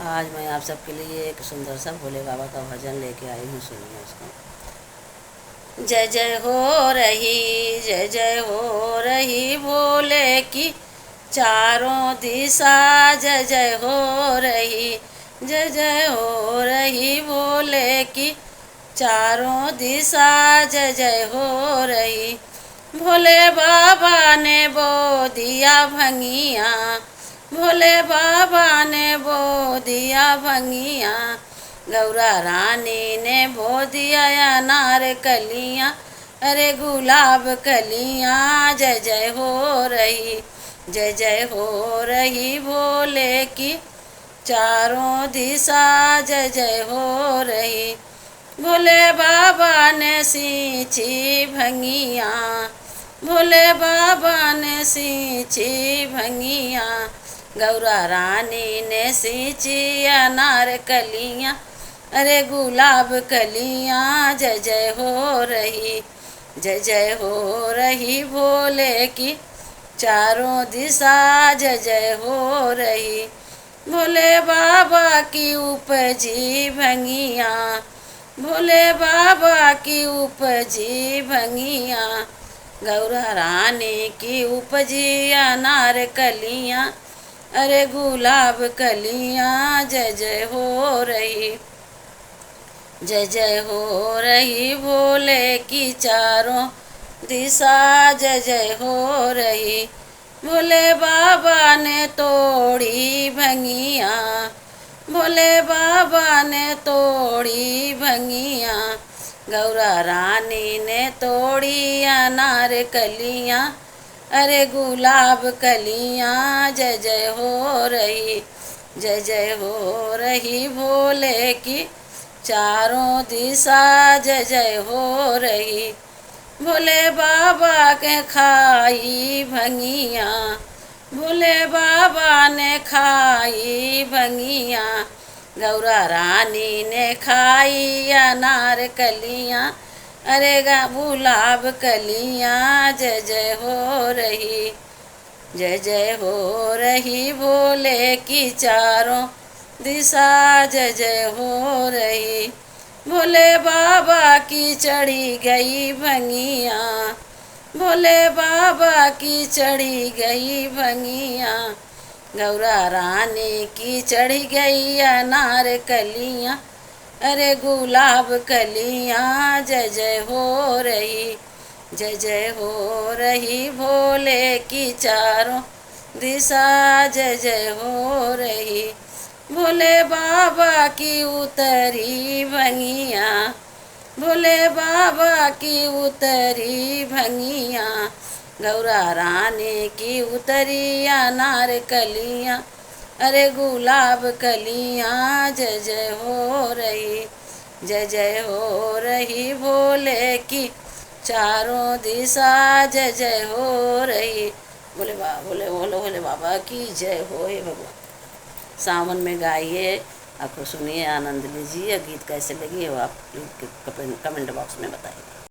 आज मैं आप सबके लिए एक सुंदर सा भोले बाबा का भजन लेके आई हूँ, सुनिए उसको। जय जय हो रही, जय जय हो रही भोले की चारों दिशा, जय जय हो रही, जय जय हो रही भोले की चारों दिशा, जय जय हो रही। भोले बाबा ने बो दिया भंगिया, भोले बाबा ने बो दिया भंगिया, गौरा रानी ने बो दिया अनार कलियाँ, अरे गुलाब कलियाँ, जय जय हो रही, जय जय हो रही भोले की चारों दिशा, जय जय हो रही। भोले बाबा ने सींची भंगिया, भोले बाबा ने सींची भंगिया, गौरा रानी ने सींची अनार कलियाँ, अरे गुलाब कलियाँ, जय जय हो रही, जय जय हो रही भोले की चारों दिशा, जय जय हो रही। भोले बाबा की उपजी भंगिया, भोले बाबा की उपजी भंगिया, गौरा रानी की उपजी अनार कलियाँ, अरे गुलाब कलियाँ, जय जय हो रही, जय जय हो रही भोले की चारों दिशा, जय जय हो रही। भोले बाबा ने तोड़ी भंगिया, भोले बाबा ने तोड़ी भंगिया, गौरा रानी ने तोड़ी अनार कलियाँ, अरे गुलाब कलियाँ, जय जय हो रही, जय जय हो रही भोले की चारों दिशा, जय जय हो रही। भोले बाबा के खाई भंगिया, भोले बाबा ने खाई भंगिया, गौरा रानी ने खाई अनार कलियाँ, अरे गुलाब कलियाँ, जय जय हो रही, जय जय हो रही भोले की चारों दिशा, जय जय हो रही। भोले बाबा की चढ़ी गई भंगिया, भोले बाबा की चढ़ी गई भंगिया, गौरा रानी की चढ़ी गई अनार कलियाँ, अरे गुलाब कलियाँ, जय जय हो रही, जय जय हो रही भोले की चारों दिशा, जय जय हो रही। भोले बाबा की उतरी भंगिया, भोले बाबा की उतरी भंगिया, गौरा रानी की उतरी अनार कलियाँ, अरे गुलाब कलियाँ, जय जय हो रही, जय जय हो रही भोले की चारों दिशा, जय जय हो रही। भोले बाबा, भोले भोले भोले बाबा की जय हो। हे भगवान, सावन में गाइए, आपको सुनिए, आनंद लीजिए। गीत कैसे लगी हो आप कमेंट बॉक्स में बताइए।